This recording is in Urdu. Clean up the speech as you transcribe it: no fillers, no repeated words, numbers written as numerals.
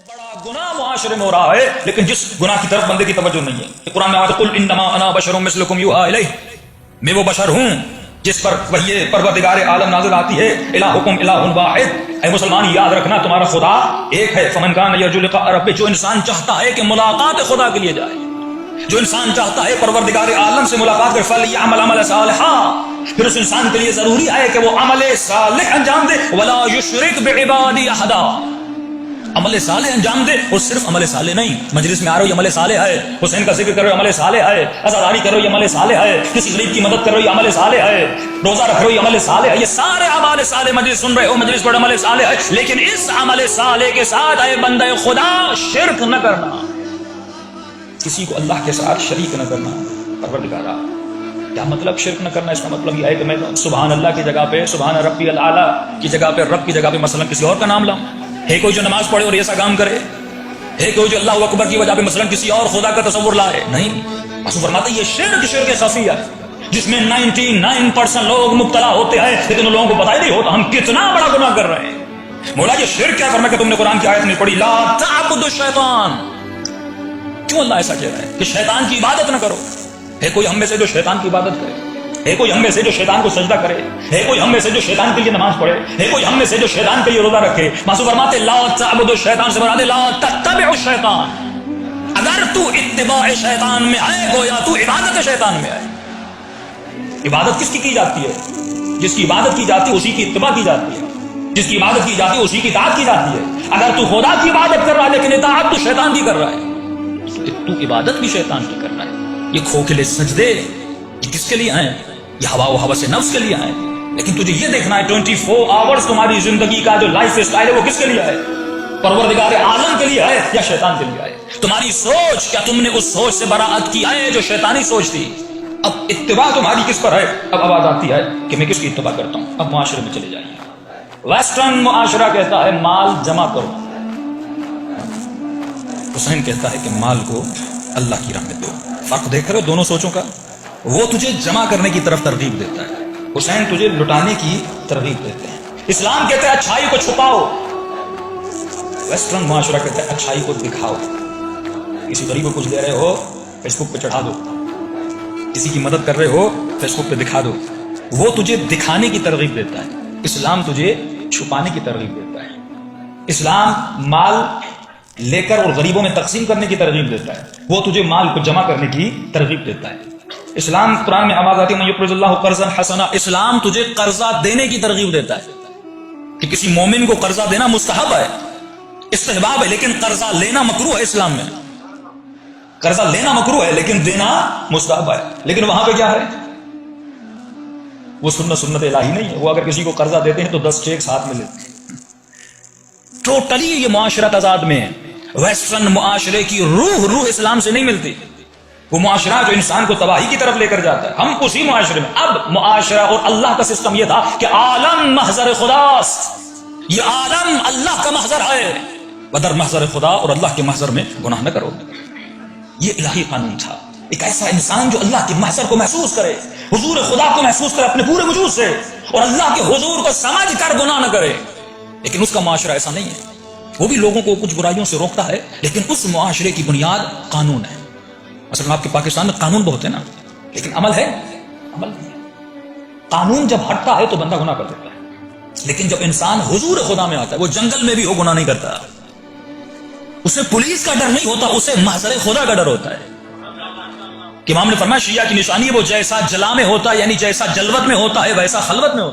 بڑا گناہ معاشرے میں ہو رہا ہے لیکن جس گناہ کی طرف بندے کی توجہ نہیں ہے. قرآن میں آتا ہے قل انما انا بشر مثلکم یوحی الی، میں وہ بشر ہوں جس پر وحی پروردگار عالم نازل آتی ہے. الہکم الہ واحد، اے مسلمان یاد رکھنا تمہارا خدا ایک ہے. فمن کان یرجو لقاء ربہ، جو انسان چاہتا ہے کہ ملاقات خدا کے لیے جائے، جو انسان چاہتا ہے پروردگار عالم سے ملاقات کر، فلیعمل عملا صالحا، پھر اس انسان کے لیے ضروری ہے کہ وہ عمل صالح انجام دے. ولا یشرک بعبادی احدا، عمل صالح انجام دے. اور صرف عمل صالح نہیں، مجلس میں آ رہے ہو یہ عمل صالح ہے، حسین کا ذکر کر رہے ہو عمل صالح ہے، عزاداری کر رہے ہو یہ عمل صالح ہے، کسی غریب کی مدد کر رہے ہو یہ عمل صالح ہے، روزہ رکھ رہے ہو یہ عمل صالح ہے. یہ سارے اعمال صالح، مجلس سن رہے ہو مجلس پر عمل صالح ہے. لیکن اس عمل صالح کے ساتھ اے بندہ خدا شرک نہ کرنا، کسی کو اللہ کے ساتھ شریک نہ کرنا. پروردگارا کیا مطلب شرک نہ کرنا؟ اس کا مطلب یہ ہے کہ میں سبحان اللہ کی جگہ پہ، سبحان ربی الاعلیٰ کی جگہ پہ، رب کی جگہ پہ مثلا کسی اور کا نام لاؤں. ہے کوئی جو نماز پڑھے اور ایسا کام کرے؟ ہے کوئی جو اللہ اکبر کی وجہ پہ مثلا کسی اور خدا کا تصور لائے؟ نہیں. رسول فرماتے یہ شرک خفیہ جس میں 99% لوگ مبتلا ہوتے ہیں لیکن ان لوگوں کو پتہ ہی نہیں ہوتا ہم کتنا بڑا گناہ کر رہے ہیں. مولا یہ شرک کیا فرمایا کہ تم نے قرآن کی آیت میں پڑھی لا تعبدوا الشیطان. کیوں اللہ ایسا کہہ رہا ہے کہ شیطان کی عبادت نہ کرو؟ ہے کوئی ہم میں سے جو شیطان کی عبادت کرے؟ ہے کوئی ہم میں سے جو شیطان کو سجدہ کرے؟ ہے کوئی ہم میں سے جو شیطان کے لیے نماز پڑھے؟ ہے کوئی ہم میں سے جو شیطان کے لیے روزہ رکھے؟ معصوم فرماتے لا تعبدوا الشیطان سے مراد لا تتبعوا الشیطان. اگر تو اتباع شیطان میں آئے گویا تو عبادت شیطان میں آئے. عبادت کس کی جاتی ہے؟ جس کی عبادت کی جاتی ہے اسی کی اتباع کی جاتی ہے، جس کی عبادت کی جاتی ہے اسی کی اطاعت کی جاتی ہے. اگر تو خدا کی عبادت کر رہا ہے لیکن اطاعت تو شیطان کی کر رہا ہے تو عبادت بھی شیطان کی کر رہا ہے. یہ کھوکھلے سجدے یہ کس کے لیے ہیں؟ یہ ہوا و ہوا سے نفس کے لیے ہیں. لیکن تجھے یہ دیکھنا ہے 24 آورز تمہاری زندگی کا جو لائف اسٹائل ہے وہ کس کے لیے ہے؟ پروردگار عالم کے لیے ہے یا شیطان کے لیے ہے؟ تمہاری سوچ، کیا تم نے اس سوچ سے براعت کی ہے جو شیطانی سوچ تھی؟ اب اتباع تمہاری کس پر ہے؟ اب آواز آتی ہے کہ میں کس کی اتباع کرتا ہوں. اب معاشرے میں چلے جائیے. ویسٹرن معاشرہ کہتا ہے مال جمع کرو، حسین کہتا ہے کہ مال کو اللہ کی راہ میں دو. فرق دیکھ رہے ہو دونوں سوچوں کا؟ وہ تجھے جمع کرنے کی طرف ترغیب دیتا ہے، حسین تجھے لٹانے کی ترغیب دیتے ہیں. اسلام کہتا ہے اچھائی کو چھپاؤ، ویسٹرن معاشرہ کہتا ہے اچھائی کو دکھاؤ. کسی غریب کو کچھ دے رہے ہو فیس بک پہ چڑھا دو، کسی کی مدد کر رہے ہو فیس بک پہ دکھا دو. وہ تجھے دکھانے کی ترغیب دیتا ہے، اسلام تجھے چھپانے کی ترغیب دیتا ہے. اسلام مال لے کر اور غریبوں میں تقسیم کرنے کی ترغیب دیتا ہے، وہ تجھے مال کو جمع کرنے کی ترغیب دیتا ہے. اسلام قرآن میں آواز آتی ہے من یقرض اللہ قرضا حسنا، اسلام تجھے قرضہ دینے کی ترغیب دیتا ہے کہ کسی مومن کو قرضہ دینا مستحب ہے، استحباب ہے، لیکن قرضہ لینا مکروہ ہے. اسلام میں قرضہ لینا مکروہ ہے لیکن دینا مستحب ہے. لیکن وہاں پہ کیا ہے؟ وہ سنت الہی نہیں ہے. وہ اگر کسی کو قرضہ دیتے ہیں تو 10 چیک ساتھ میں لیتے ہیں. ٹوٹلی یہ معاشرہ تضاد میں ہے. ویسٹرن معاشرے کی روح اسلام سے نہیں ملتی. وہ معاشرہ جو انسان کو تباہی کی طرف لے کر جاتا ہے، ہم اسی معاشرے میں. اب معاشرہ اور اللہ کا سسٹم یہ تھا کہ عالم محضر خداست، یہ عالم اللہ کا محضر ہے، بدر محضر خدا اور اللہ کے محضر میں گناہ نہ کرو. یہ الہی قانون تھا. ایک ایسا انسان جو اللہ کے محضر کو محسوس کرے، حضور خدا کو محسوس کرے اپنے پورے وجود سے، اور اللہ کے حضور کو سمجھ کر گناہ نہ کرے. لیکن اس کا معاشرہ ایسا نہیں ہے. وہ بھی لوگوں کو کچھ برائیوں سے روکتا ہے لیکن اس معاشرے کی بنیاد قانون ہے. مثلا آپ کے پاکستان میں قانون بہت ہے نا، لیکن عمل ہے؟ عمل نہیں. قانون جب ہٹتا ہے تو بندہ گناہ کر دیتا ہے، لیکن جب انسان حضور خدا میں آتا ہے، وہ جنگل میں بھی ہو گناہ نہیں کرتا. اسے پولیس کا ڈر نہیں ہوتا، اسے محضر خدا کا ڈر ہوتا ہے. کہ امام نے فرمایا شیعہ کی نشانی ہے وہ جیسا جلا میں ہوتا ہے، یعنی جیسا جلوت میں ہوتا ہے ویسا خلوت میں ہوتا ہے.